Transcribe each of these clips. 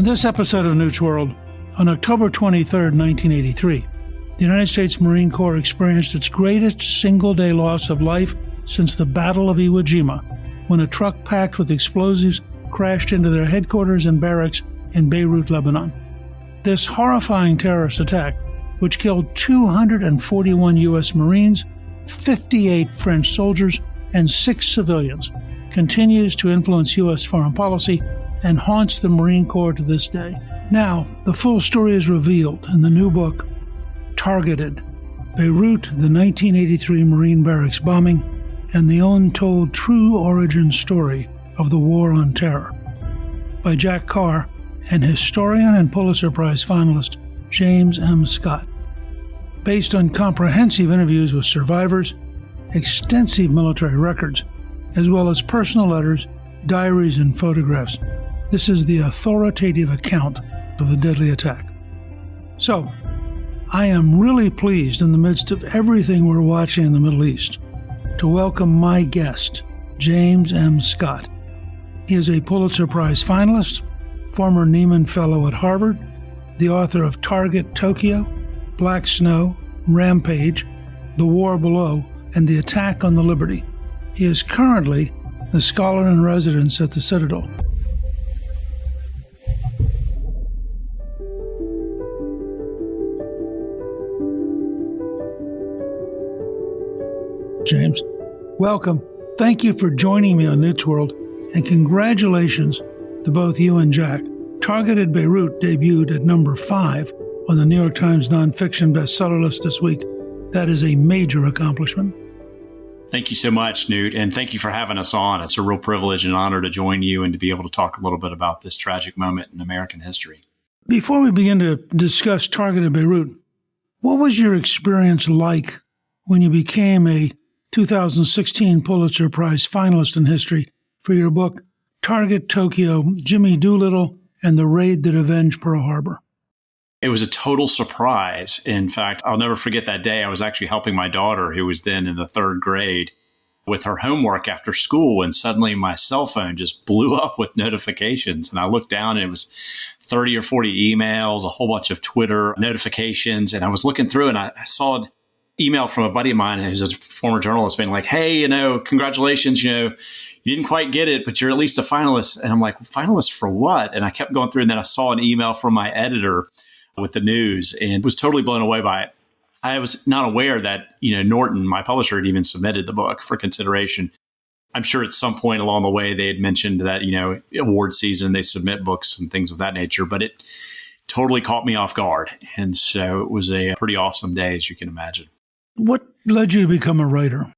this episode of Newt's World, on October 23, 1983, the United States Marine Corps experienced its greatest single-day loss of life since the Battle of Iwo Jima, when a truck packed with explosives crashed into their headquarters and barracks in Beirut, Lebanon. This horrifying terrorist attack, which killed 241 U.S. Marines, 58 French soldiers, and 6 civilians, continues to influence U.S. foreign policy and haunts the Marine Corps to this day. Now, the full story is revealed in the new book, Targeted: Beirut, the 1983 Marine Barracks Bombing, and the Untold True Origin Story of the War on Terror, by Jack Carr and historian and Pulitzer Prize finalist James M. Scott. Based on comprehensive interviews with survivors, extensive military records, as well as personal letters, diaries, and photographs, this is the authoritative account of the deadly attack. So, I am really pleased, in the midst of everything we're watching in the Middle East, to welcome my guest, James M. Scott. He is a Pulitzer Prize finalist, former Nieman Fellow at Harvard, the author of Target Tokyo, Black Snow, Rampage, The War Below, and The Attack on the Liberty. He is currently the scholar in residence at the Citadel. James, welcome. Thank you for joining me on Newt's World, and congratulations to both you and Jack. Targeted Beirut debuted at number 5 on the New York Times nonfiction bestseller list this week. That is a major accomplishment. Thank you so much, Newt, and thank you for having us on. It's a real privilege and honor to join you and to be able to talk a little bit about this tragic moment in American history. Before we begin to discuss Targeted Beirut, what was your experience like when you became a 2016 Pulitzer Prize finalist in history for your book, Target Tokyo, Jimmy Doolittle, and the Raid That Avenged Pearl Harbor? It was a total surprise. In fact, I'll never forget that day. I was actually helping my daughter, who was then in the 3rd grade, with her homework after school, and suddenly my cell phone just blew up with notifications. And I looked down, and it was 30 or 40 emails, a whole bunch of Twitter notifications. And I was looking through, and I saw an email from a buddy of mine who's a former journalist being like, hey, congratulations, you didn't quite get it, but you're at least a finalist. And I'm like, finalist for what? And I kept going through, and then I saw an email from my editor with the news and was totally blown away by it. I was not aware that, Norton, my publisher, had even submitted the book for consideration. I'm sure at some point along the way they had mentioned that, award season, they submit books and things of that nature, but it totally caught me off guard. And so it was a pretty awesome day, as you can imagine. What led you to become a writer?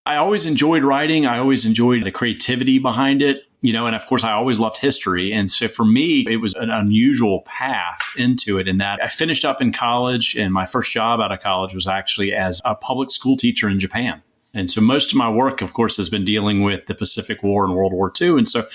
I always enjoyed writing. I always enjoyed the creativity behind it, and of course I always loved history. And so for me, it was an unusual path into it in that I finished up in college, and my first job out of college was actually as a public school teacher in Japan. And so most of my work, of course, has been dealing with the Pacific War and World War II. And so,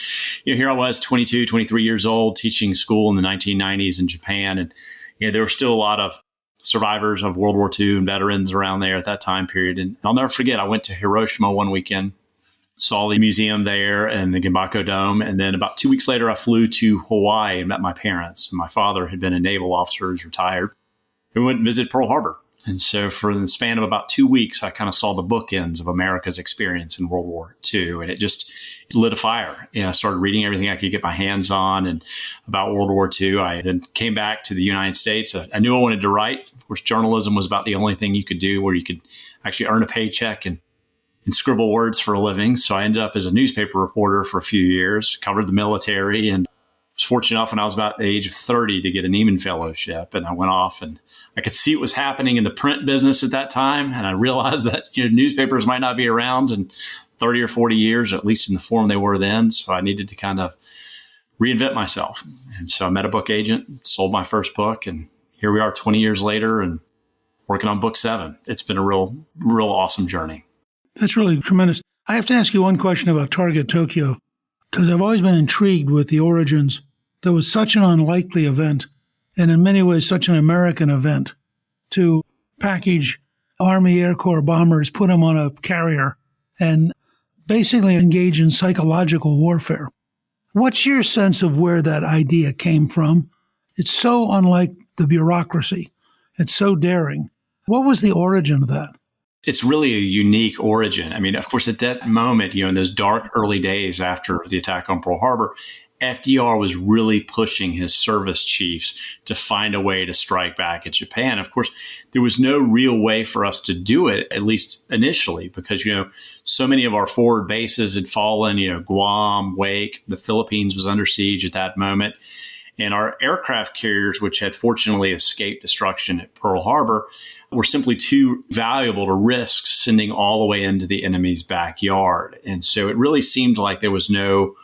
here I was 22, 23 years old, teaching school in the 1990s in Japan. And there were still a lot of survivors of World War II and veterans around there at that time period. And I'll never forget, I went to Hiroshima one weekend, saw the museum there and the Gimbako Dome. And then about 2 weeks later, I flew to Hawaii and met my parents. And my father had been a naval officer who's retired. We went and visited Pearl Harbor. And so for the span of about 2 weeks, I kind of saw the bookends of America's experience in World War II. And it just lit a fire. I started reading everything I could get my hands on and about World War II. I then came back to the United States. I knew I wanted to write. Of course, journalism was about the only thing you could do where you could actually earn a paycheck and scribble words for a living. So I ended up as a newspaper reporter for a few years, covered the military, and was fortunate enough when I was about the age of 30 to get a Nieman Fellowship. And I went off and I could see what was happening in the print business at that time. And I realized that newspapers might not be around in 30 or 40 years, at least in the form they were then. So I needed to kind of reinvent myself. And so I met a book agent, sold my first book, and here we are 20 years later and working on book 7. It's been a real awesome journey. That's really tremendous. I have to ask you one question about Target Tokyo, because I've always been intrigued with the origins. There was such an unlikely event, and in many ways such an American event, to package Army Air Corps bombers, put them on a carrier, and basically engage in psychological warfare. What's your sense of where that idea came from? It's so unlike the bureaucracy. It's so daring. What was the origin of that? It's really a unique origin. I mean, of course, at that moment, in those dark early days after the attack on Pearl Harbor, FDR was really pushing his service chiefs to find a way to strike back at Japan. Of course, there was no real way for us to do it, at least initially, because, so many of our forward bases had fallen, Guam, Wake, the Philippines was under siege at that moment. And our aircraft carriers, which had fortunately escaped destruction at Pearl Harbor, were simply too valuable to risk sending all the way into the enemy's backyard. And so it really seemed like there was no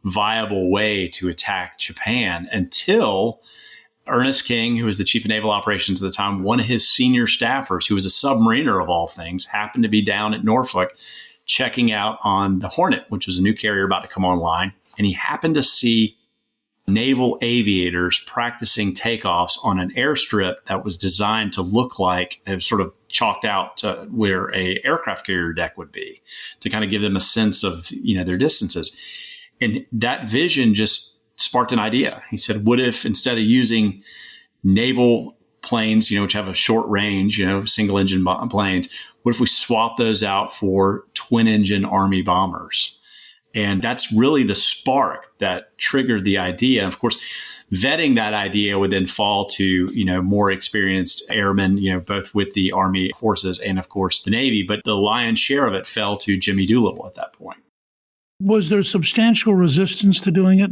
viable way to attack Japan until Ernest King, who was the chief of naval operations at the time, one of his senior staffers, who was a submariner of all things, happened to be down at Norfolk checking out on the Hornet, which was a new carrier about to come online. And he happened to see naval aviators practicing takeoffs on an airstrip that was designed to look like it was sort of chalked out to where a aircraft carrier deck would be, to kind of give them a sense of, their distances. And that vision just sparked an idea. He said, what if instead of using naval planes, which have a short range, single engine planes, what if we swap those out for twin engine Army bombers? And that's really the spark that triggered the idea. Of course, vetting that idea would then fall to, more experienced airmen, both with the Army forces and, of course, the Navy. But the lion's share of it fell to Jimmy Doolittle at that point. Was there substantial resistance to doing it?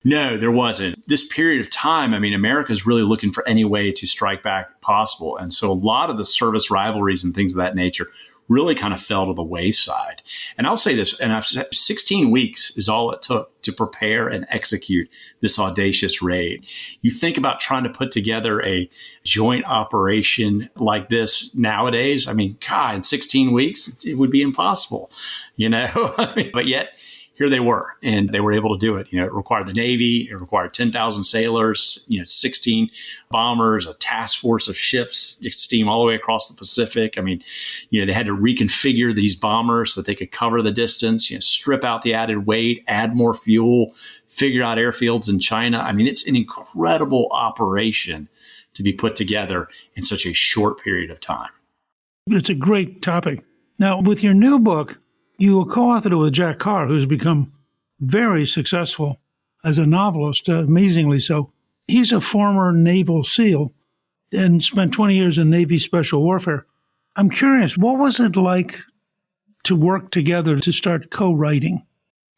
No, there wasn't. This period of time, America is really looking for any way to strike back possible. And so a lot of the service rivalries and things of that nature really kind of fell to the wayside. And I'll say this, and 16 weeks is all it took to prepare and execute this audacious raid. You think about trying to put together a joint operation like this nowadays. God, in 16 weeks, it would be impossible, but yet here they were, and they were able to do it. It required the Navy, it required 10,000 sailors, 16 bombers, a task force of ships, steam all the way across the Pacific. They had to reconfigure these bombers so that they could cover the distance, strip out the added weight, add more fuel, figure out airfields in China. It's an incredible operation to be put together in such a short period of time. It's a great topic. Now, with your new book, you co-authored it with Jack Carr, who's become very successful as a novelist, amazingly so. He's a former Naval SEAL and spent 20 years in Navy Special Warfare. I'm curious, what was it like to work together to start co-writing?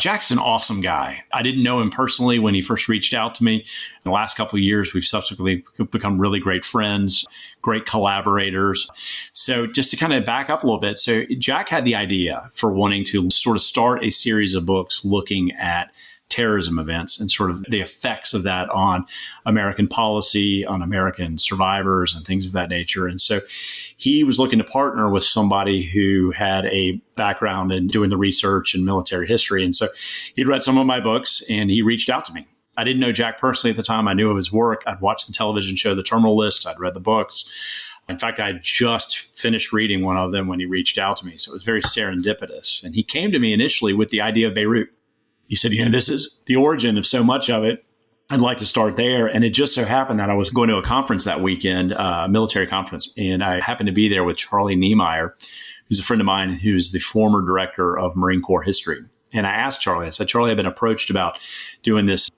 Jack's an awesome guy. I didn't know him personally when he first reached out to me. In the last couple of years, we've subsequently become really great friends, great collaborators. So just to kind of back up a little bit. So Jack had the idea for wanting to sort of start a series of books looking at terrorism events and sort of the effects of that on American policy, on American survivors and things of that nature. And so he was looking to partner with somebody who had a background in doing the research and military history. And so he'd read some of my books and he reached out to me. I didn't know Jack personally at the time. I knew of his work. I'd watched the television show, The Terminal List. I'd read the books. In fact, I had just finished reading one of them when he reached out to me. So it was very serendipitous. And he came to me initially with the idea of Beirut. He said, this is the origin of so much of it. I'd like to start there. And it just so happened that I was going to a conference that weekend, a military conference, and I happened to be there with Charlie Niemeyer, who's a friend of mine, who's the former director of Marine Corps history. And I asked Charlie, I said, Charlie, I've been approached about doing this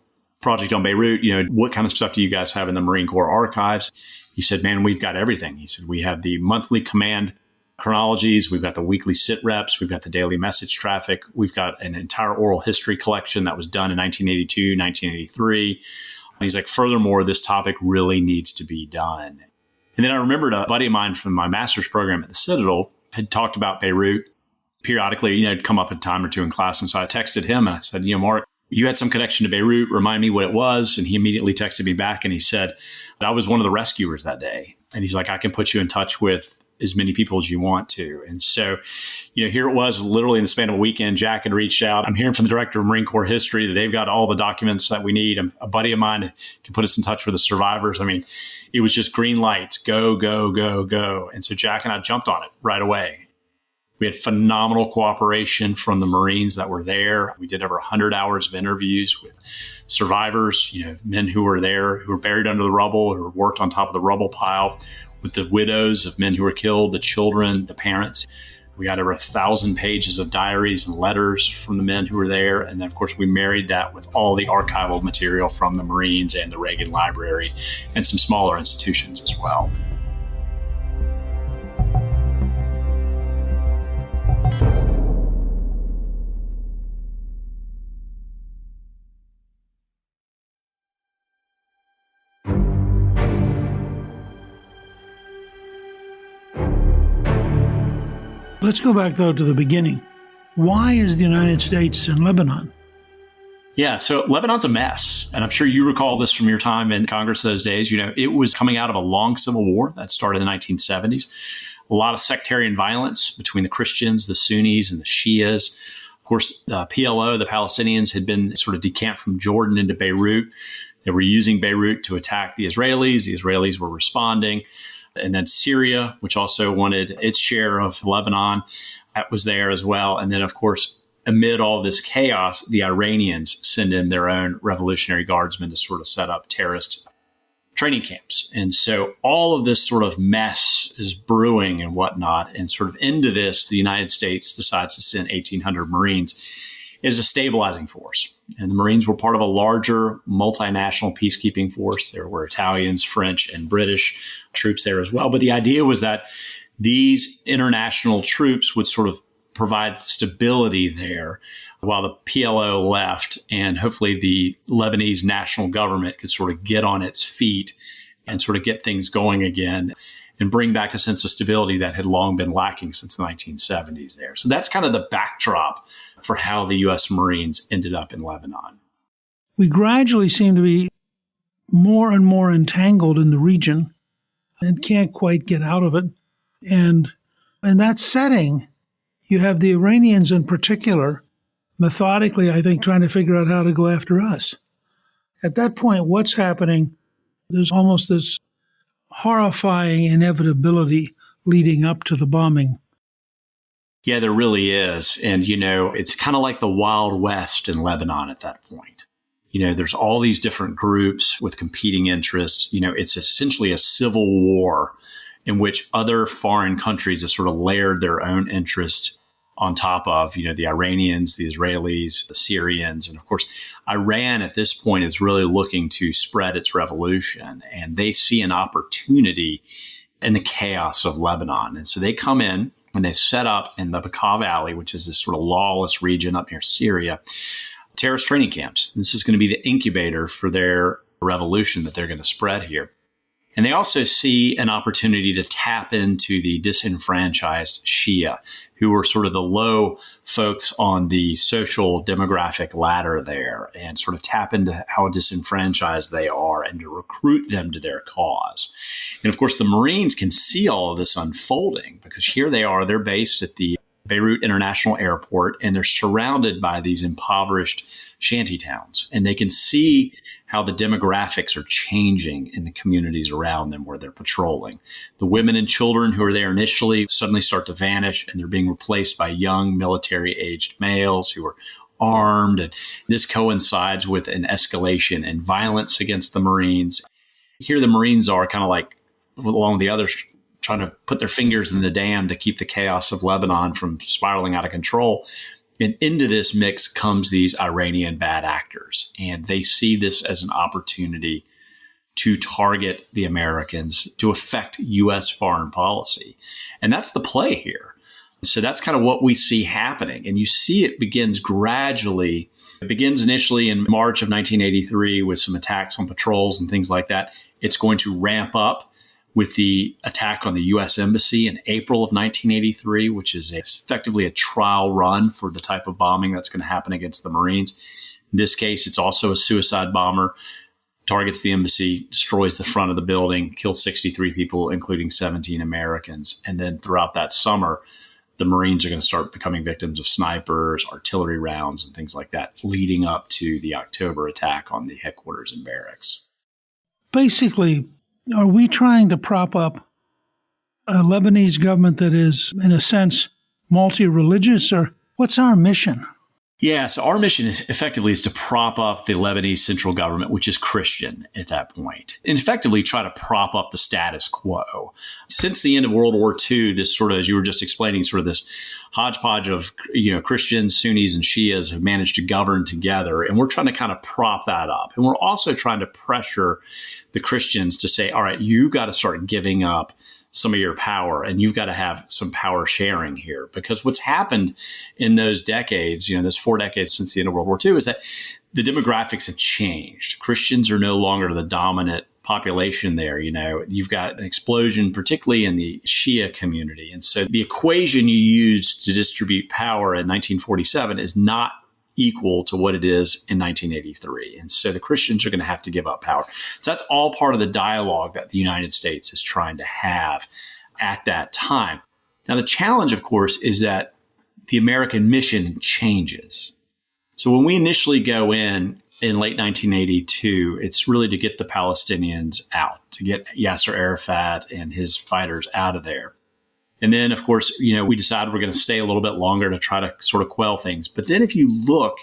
project on Beirut. What kind of stuff do you guys have in the Marine Corps archives? He said, man, we've got everything. He said, we have the monthly command chronologies. We've got the weekly sit reps. We've got the daily message traffic. We've got an entire oral history collection that was done in 1982, 1983. And he's like, furthermore, this topic really needs to be done. And then I remembered a buddy of mine from my master's program at the Citadel had talked about Beirut periodically, it'd come up a time or two in class. And so I texted him and I said, Mark, you had some connection to Beirut. Remind me what it was. And he immediately texted me back and he said, I was one of the rescuers that day. And he's like, I can put you in touch with as many people as you want to. And so, here it was literally in the span of a weekend. Jack had reached out. I'm hearing from the director of Marine Corps history that they've got all the documents that we need. A buddy of mine can put us in touch with the survivors. It was just green light, go, go, go, go. And so Jack and I jumped on it right away. We had phenomenal cooperation from the Marines that were there. We did over 100 hours of interviews with survivors, men who were there, who were buried under the rubble, who worked on top of the rubble pile, with the widows of men who were killed, the children, the parents. We got over 1,000 pages of diaries and letters from the men who were there. And then, of course, we married that with all the archival material from the Marines and the Reagan Library and some smaller institutions as well. Let's go back, though, to the beginning. Why is the United States in Lebanon? Yeah, so Lebanon's a mess. And I'm sure you recall this from your time in Congress those days. It was coming out of a long civil war that started in the 1970s. A lot of sectarian violence between the Christians, the Sunnis, and the Shias. Of course, the PLO, the Palestinians, had been sort of decamped from Jordan into Beirut. They were using Beirut to attack the Israelis. The Israelis were responding. And then Syria, which also wanted its share of Lebanon, that was there as well. And then, of course, amid all this chaos, the Iranians send in their own Revolutionary Guardsmen to sort of set up terrorist training camps. And so all of this sort of mess is brewing and whatnot. And sort of into this, the United States decides to send 1,800 Marines as a stabilizing force. And the Marines were part of a larger multinational peacekeeping force. There were Italians, French, and British troops there as well. But the idea was that these international troops would sort of provide stability there while the PLO left, and hopefully the Lebanese national government could sort of get on its feet and sort of get things going again and bring back a sense of stability that had long been lacking since the 1970s there. So that's kind of the backdrop for how the U.S. Marines ended up in Lebanon. We gradually seem to be more and more entangled in the region and can't quite get out of it. And in that setting, you have the Iranians in particular, methodically, I think, trying to figure out how to go after us. At that point, what's happening? There's almost this horrifying inevitability leading up to the bombing. Yeah, there really is. And, it's kind of like the Wild West in Lebanon at that point. There's all these different groups with competing interests. It's essentially a civil war in which other foreign countries have sort of layered their own interests on top of, the Iranians, the Israelis, the Syrians. And of course, Iran at this point is really looking to spread its revolution, and they see an opportunity in the chaos of Lebanon. And so they come in and they set up in the Bekaa Valley, which is this sort of lawless region up near Syria, terrorist training camps. And this is going to be the incubator for their revolution that they're going to spread here. And they also see an opportunity to tap into the disenfranchised Shia, who were sort of the low folks on the social demographic ladder there, and sort of tap into how disenfranchised they are and to recruit them to their cause. And of course, the Marines can see all of this unfolding because here they are, they're based at the Beirut International Airport, and they're surrounded by these impoverished shanty towns. And they can see how the demographics are changing in the communities around them where they're patrolling. The women and children who are there initially suddenly start to vanish, and they're being replaced by young military-aged males who are armed. And this coincides with an escalation in violence against the Marines. Here the Marines are kind of like, along with the others, trying to put their fingers in the dam to keep the chaos of Lebanon from spiraling out of control. And into this mix comes these Iranian bad actors, and they see this as an opportunity to target the Americans, to affect U.S. foreign policy. And that's the play here. So that's kind of what we see happening. And you see it begins gradually. It begins initially in March of 1983 with some attacks on patrols and things like that. It's going to ramp up with the attack on the U.S. Embassy in April of 1983, which is effectively a trial run for the type of bombing that's going to happen against the Marines. In this case, it's also a suicide bomber, targets the embassy, destroys the front of the building, kills 63 people, including 17 Americans. And then throughout that summer, the Marines are going to start becoming victims of snipers, artillery rounds, and things like that, leading up to the October attack on the headquarters and barracks. Basically, are we trying to prop up a Lebanese government that is, in a sense, multi-religious, or what's our mission? Yeah, so our mission effectively is to prop up the Lebanese central government, which is Christian at that point, and effectively try to prop up the status quo. Since the end of World War II, this sort of, as you were just explaining, sort of this hodgepodge of Christians, Sunnis, and Shias have managed to govern together, and we're trying to kind of prop that up. And we're also trying to pressure the Christians to say, all right, you got to start giving up some of your power, and you've got to have some power sharing here. Because what's happened in those decades, those 4 decades since the end of World War II, is that the demographics have changed. Christians are no longer the dominant population there. You've got an explosion, particularly in the Shia community. And so the equation you used to distribute power in 1947 is not equal to what it is in 1983. And so the Christians are going to have to give up power. So that's all part of the dialogue that the United States is trying to have at that time. Now, the challenge, of course, is that the American mission changes. So when we initially go in late 1982, it's really to get the Palestinians out, to get Yasser Arafat and his fighters out of there. And then, of course, we decided we're going to stay a little bit longer to try to sort of quell things. But then if you look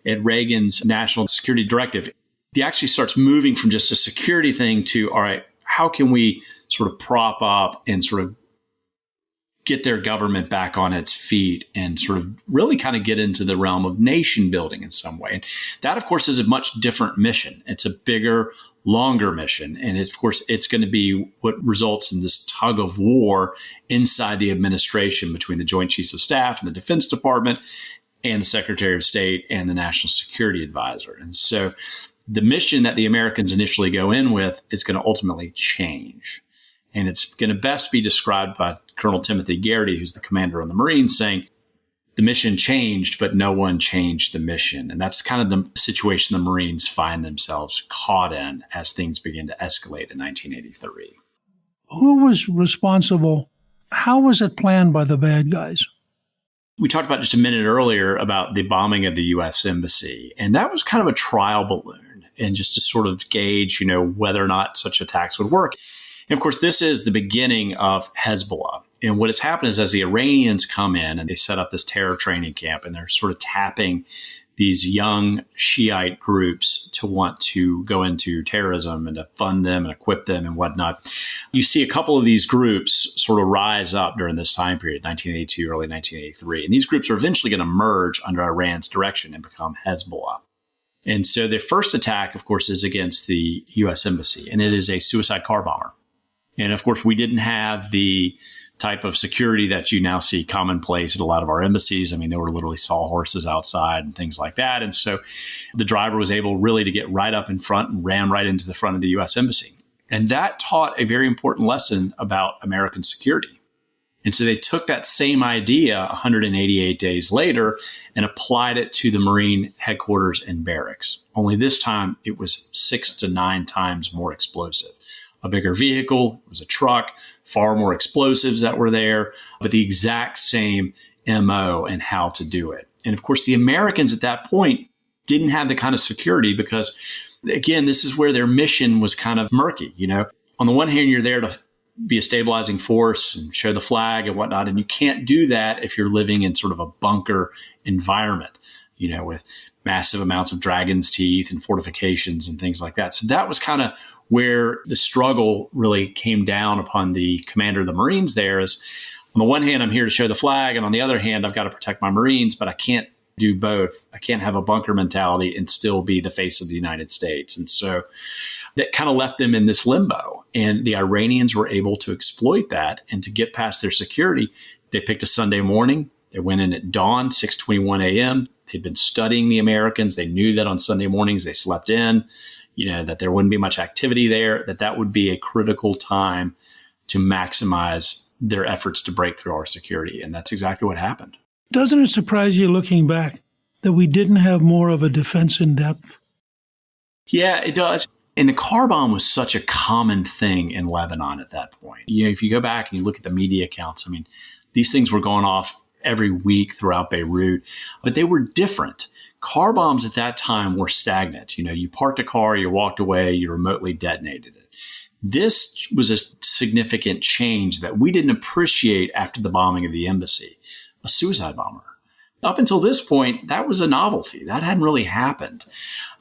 at Reagan's national security directive, he actually starts moving from just a security thing to, all right, how can we sort of prop up and sort of get their government back on its feet and sort of really kind of get into the realm of nation building in some way. And that, of course, is a much different mission. It's a bigger, longer mission. And of course, it's going to be what results in this tug of war inside the administration between the Joint Chiefs of Staff and the Defense Department and the Secretary of State and the National Security Advisor. And so the mission that the Americans initially go in with is going to ultimately change. And it's going to best be described by Colonel Timothy Garrity, who's the commander of the Marines, saying the mission changed, but no one changed the mission. And that's kind of the situation the Marines find themselves caught in as things begin to escalate in 1983. Who was responsible? How was it planned by the bad guys? We talked about just a minute earlier about the bombing of the U.S. Embassy. And that was kind of a trial balloon, and just to sort of gauge, whether or not such attacks would work. And of course, this is the beginning of Hezbollah. And what has happened is as the Iranians come in and they set up this terror training camp, and they're sort of tapping these young Shiite groups to want to go into terrorism and to fund them and equip them and whatnot. You see a couple of these groups sort of rise up during this time period, 1982, early 1983. And these groups are eventually going to merge under Iran's direction and become Hezbollah. And so the first attack, of course, is against the U.S. Embassy, and it is a suicide car bomber. And of course, we didn't have the type of security that you now see commonplace at a lot of our embassies. I mean, there were literally sawhorses outside and things like that. And so the driver was able really to get right up in front and ran right into the front of the U.S. Embassy. And that taught a very important lesson about American security. And so they took that same idea 188 days later and applied it to the Marine headquarters and barracks. Only this time it was 6 to 9 times more explosive. A bigger vehicle, it was a truck, far more explosives that were there, but the exact same MO and how to do it. And of course, the Americans at that point didn't have the kind of security because, again, this is where their mission was kind of murky. On the one hand, you're there to be a stabilizing force and show the flag and whatnot, and you can't do that if you're living in sort of a bunker environment, with massive amounts of dragon's teeth and fortifications and things like that. So that was kind of where the struggle really came down upon the commander of the Marines there is, on the one hand, I'm here to show the flag, and on the other hand, I've got to protect my Marines, but I can't do both. I can't have a bunker mentality and still be the face of the United States. And so that kind of left them in this limbo. And the Iranians were able to exploit that and to get past their security. They picked a Sunday morning. They went in at dawn, 6:21 a.m. They'd been studying the Americans. They knew that on Sunday mornings they slept in, that there wouldn't be much activity there, that would be a critical time to maximize their efforts to break through our security. And that's exactly what happened. Doesn't it surprise you looking back that we didn't have more of a defense in depth? Yeah, it does. And the car bomb was such a common thing in Lebanon at that point. If you go back and you look at the media accounts, these things were going off every week throughout Beirut, but they were different. Car bombs at that time were stagnant. You parked a car, you walked away, you remotely detonated it. This was a significant change that we didn't appreciate after the bombing of the embassy. a suicide bomber. Up until this point, that was a novelty. That hadn't really happened.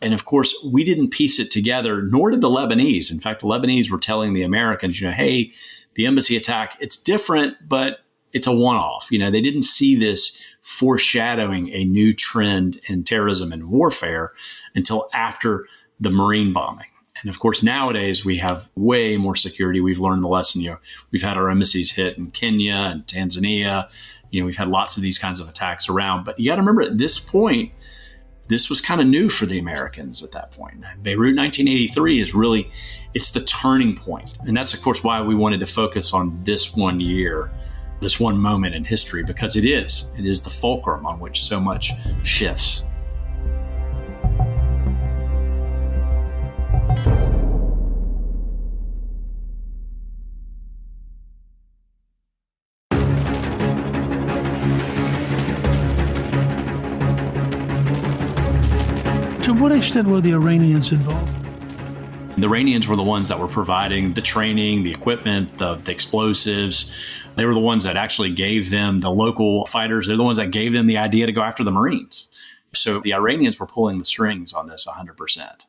And of course, we didn't piece it together, nor did the Lebanese. In fact, the Lebanese were telling the Americans, hey, the embassy attack, it's different, but it's a one-off. They didn't see this foreshadowing a new trend in terrorism and warfare until after the Marine bombing. And of course, nowadays we have way more security. We've learned the lesson. We've had our embassies hit in Kenya and Tanzania. We've had lots of these kinds of attacks around. But you got to remember, at this point, this was kind of new for the Americans at that point. Beirut 1983 is really, it's the turning point. And that's, of course, why we wanted to focus on this one year, this one moment in history, because it is the fulcrum on which so much shifts. To what extent were the Iranians involved? The Iranians were the ones that were providing the training, the equipment, the explosives. They were the ones that actually gave them, the local fighters, they're the ones that gave them the idea to go after the Marines. So the Iranians were pulling the strings on this 100%.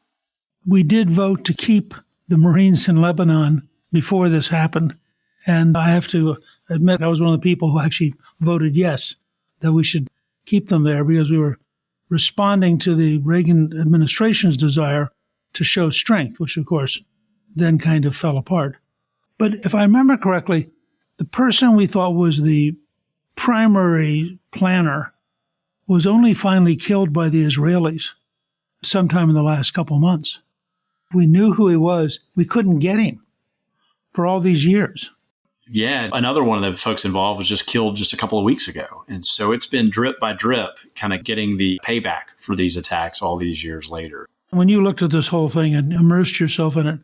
We did vote to keep the Marines in Lebanon before this happened. And I have to admit, I was one of the people who actually voted yes, that we should keep them there because we were responding to the Reagan administration's desire to show strength, which, of course, then kind of fell apart. But if I remember correctly, the person we thought was the primary planner was only finally killed by the Israelis sometime in the last couple months. We knew who he was. We couldn't get him for all these years. Yeah, another one of the folks involved was just killed just a couple of weeks ago. And so it's been drip by drip, kind of getting the payback for these attacks all these years later. When you looked at this whole thing and immersed yourself in it,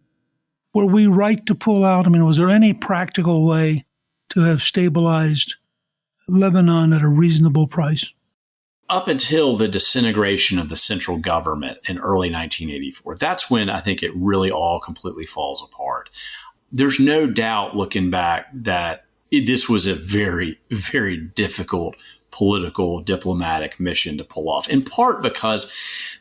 were we right to pull out? I mean, was there any practical way to have stabilized Lebanon at a reasonable price? Up until the disintegration of the central government in early 1984, that's when I think it really all completely falls apart. There's no doubt, looking back, that this was a very, very difficult political, diplomatic mission to pull off, in part because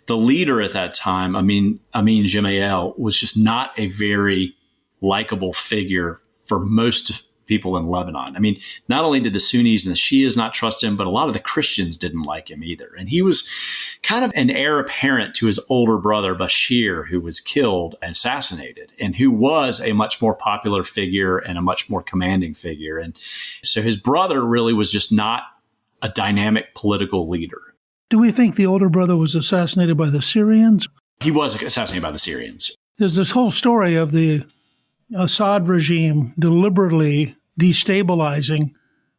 the leader at that time, Amin Gemayel, was just not a very likable figure for most people in Lebanon. I mean, not only did the Sunnis and the Shias not trust him, but a lot of the Christians didn't like him either. And he was kind of an heir apparent to his older brother, Bashir, who was killed and assassinated, and who was a much more popular figure and a much more commanding figure. And so his brother really was just not a dynamic political leader. Do we think the older brother was assassinated by the Syrians? He was assassinated by the Syrians. There's this whole story of the Assad regime deliberately destabilizing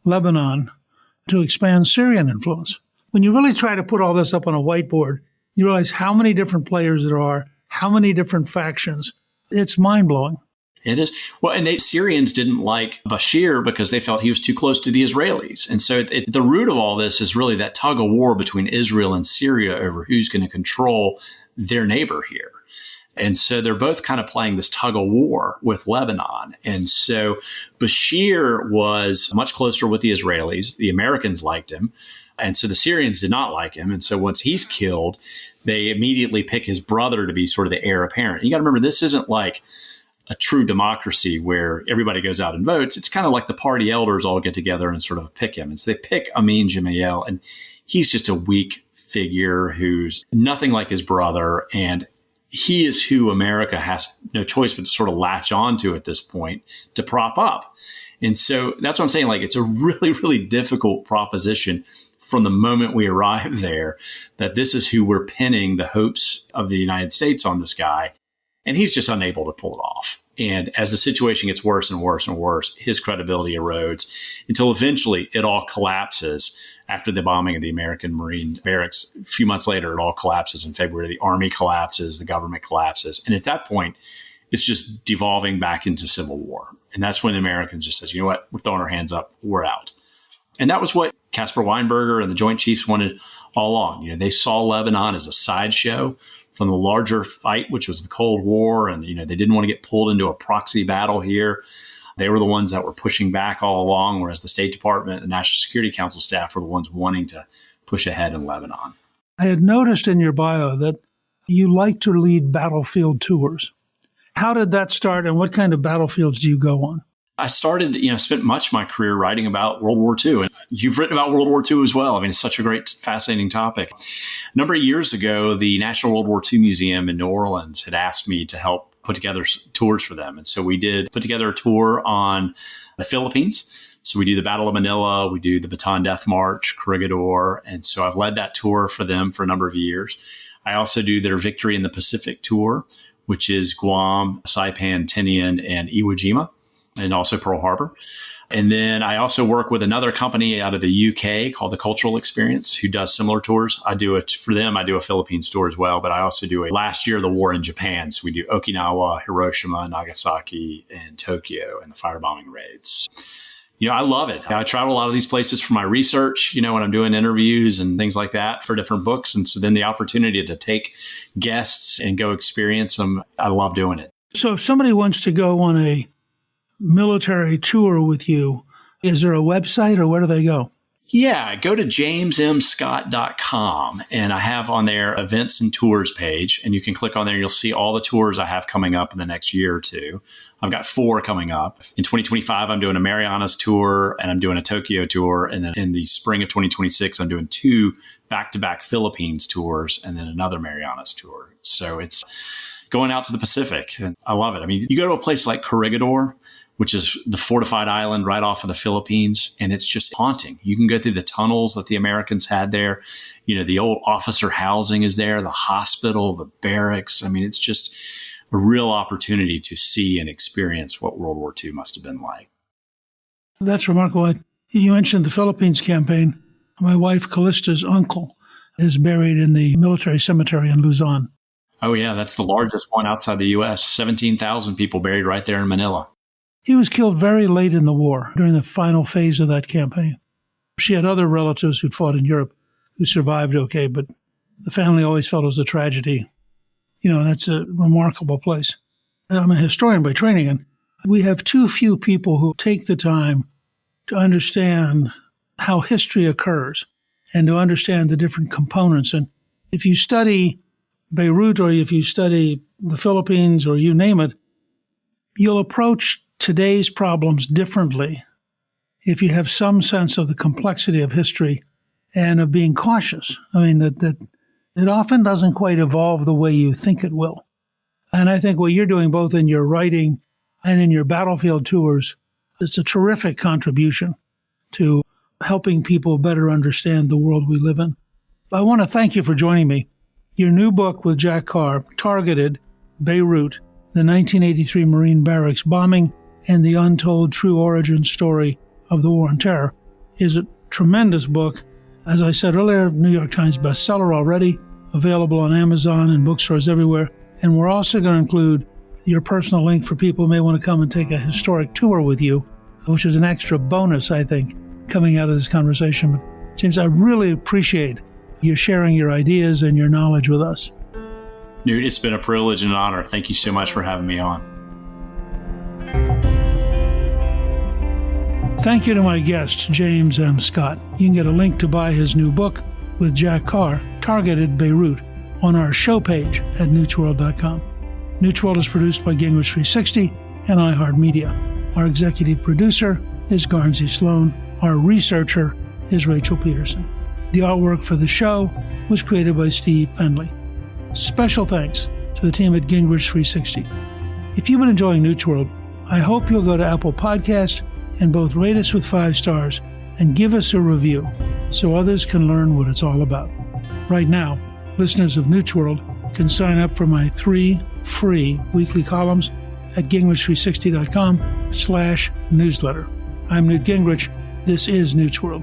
Lebanon to expand Syrian influence. When you really try to put all this up on a whiteboard, you realize how many different players there are, how many different factions. It's mind-blowing. It is. Well, and the Syrians didn't like Bashir because they felt he was too close to the Israelis. And so the root of all this is really that tug of war between Israel and Syria over who's going to control their neighbor here. And so they're both kind of playing this tug of war with Lebanon. And so Bashir was much closer with the Israelis. The Americans liked him. And so the Syrians did not like him. And so once he's killed, they immediately pick his brother to be sort of the heir apparent. You got to remember, this isn't like a true democracy where everybody goes out and votes. It's kind of like the party elders all get together and sort of pick him. And so they pick Amin Gemayel, and he's just a weak figure who's nothing like his brother. And he is who America has no choice but to sort of latch onto at this point to prop up. And so that's what I'm saying. Like, it's a really, really difficult proposition from the moment we arrive there, that this is who we're pinning the hopes of the United States on this guy. And he's just unable to pull it off. And as the situation gets worse and worse and worse, his credibility erodes until eventually it all collapses. After the bombing of the American Marine Barracks, a few months later, it all collapses in February. The army collapses, the government collapses. And at that point, it's just devolving back into civil war. And that's when the Americans just says, you know what, we're throwing our hands up, we're out. And that was what Caspar Weinberger and the Joint Chiefs wanted all along. You know, they saw Lebanon as a sideshow from the larger fight, which was the Cold War. And, you know, they didn't want to get pulled into a proxy battle here. They were the ones that were pushing back all along, whereas the State Department and National Security Council staff were the ones wanting to push ahead in Lebanon. I had noticed in your bio that you like to lead battlefield tours. How did that start, and what kind of battlefields do you go on? I started, spent much of my career writing about World War II. And you've written about World War II as well. I mean, it's such a great, fascinating topic. A number of years ago, the National World War II Museum in New Orleans had asked me to help put together tours for them. And so we did put together a tour on the Philippines. So we do the Battle of Manila, we do the Bataan Death March, Corregidor. And so I've led that tour for them for a number of years. I also do their Victory in the Pacific tour, which is Guam, Saipan, Tinian, and Iwo Jima, and also Pearl Harbor. And then I also work with another company out of the UK called The Cultural Experience, who does similar tours. I do it for them. I do a Philippines tour as well, but I also do last year, the war in Japan. So we do Okinawa, Hiroshima, Nagasaki, and Tokyo, and the firebombing raids. I love it. I travel a lot of these places for my research, when I'm doing interviews and things like that for different books. And so then the opportunity to take guests and go experience them, I love doing it. So if somebody wants to go on a military tour with you, is there a website or where do they go? Yeah, go to jamesmscott.com, and I have on there events and tours page, and you can click on there and you'll see all the tours I have coming up in the next year or two. I've got 4 coming up. In 2025, I'm doing a Marianas tour and I'm doing a Tokyo tour. And then in the spring of 2026, I'm doing 2 back-to-back Philippines tours and then another Marianas tour. So it's going out to the Pacific, and I love it. I mean, you go to a place like Corregidor, which is the fortified island right off of the Philippines. And it's just haunting. You can go through the tunnels that the Americans had there. The old officer housing is there, the hospital, the barracks. I mean, it's just a real opportunity to see and experience what World War II must have been like. That's remarkable. You mentioned the Philippines campaign. My wife, Callista's uncle, is buried in the military cemetery in Luzon. Oh, yeah. That's the largest one outside the U.S. 17,000 people buried right there in Manila. He was killed very late in the war, during the final phase of that campaign. She had other relatives who'd fought in Europe who survived okay, but the family always felt it was a tragedy. And that's a remarkable place. I'm a historian by training, and we have too few people who take the time to understand how history occurs and to understand the different components. And if you study Beirut or if you study the Philippines or you name it, you'll approach today's problems differently if you have some sense of the complexity of history and of being cautious. I mean, that it often doesn't quite evolve the way you think it will. And I think what you're doing both in your writing and in your battlefield tours, it's a terrific contribution to helping people better understand the world we live in. I want to thank you for joining me. Your new book with Jack Carr, Targeted, Beirut, the 1983 Marine Barracks Bombing, and the Untold True Origin Story of the War on Terror, is a tremendous book. As I said earlier, New York Times bestseller already, available on Amazon and bookstores everywhere. And we're also going to include your personal link for people who may want to come and take a historic tour with you, which is an extra bonus, I think, coming out of this conversation. But James, I really appreciate you sharing your ideas and your knowledge with us. Newt, it's been a privilege and an honor. Thank you so much for having me on. Thank you to my guest, James M. Scott. You can get a link to buy his new book with Jack Carr, Targeted Beirut, on our show page at newsworld.com. Newt's World is produced by Gingrich 360 and iHeartMedia. Our executive producer is Garnsey Sloan. Our researcher is Rachel Peterson. The artwork for the show was created by Steve Penley. Special thanks to the team at Gingrich 360. If you've been enjoying Newt's World, I hope you'll go to Apple Podcasts and both rate us with 5 stars and give us a review so others can learn what it's all about. Right now, listeners of Newt's World can sign up for my 3 free weekly columns at gingrich360.com/newsletter. I'm Newt Gingrich. This is Newt's World.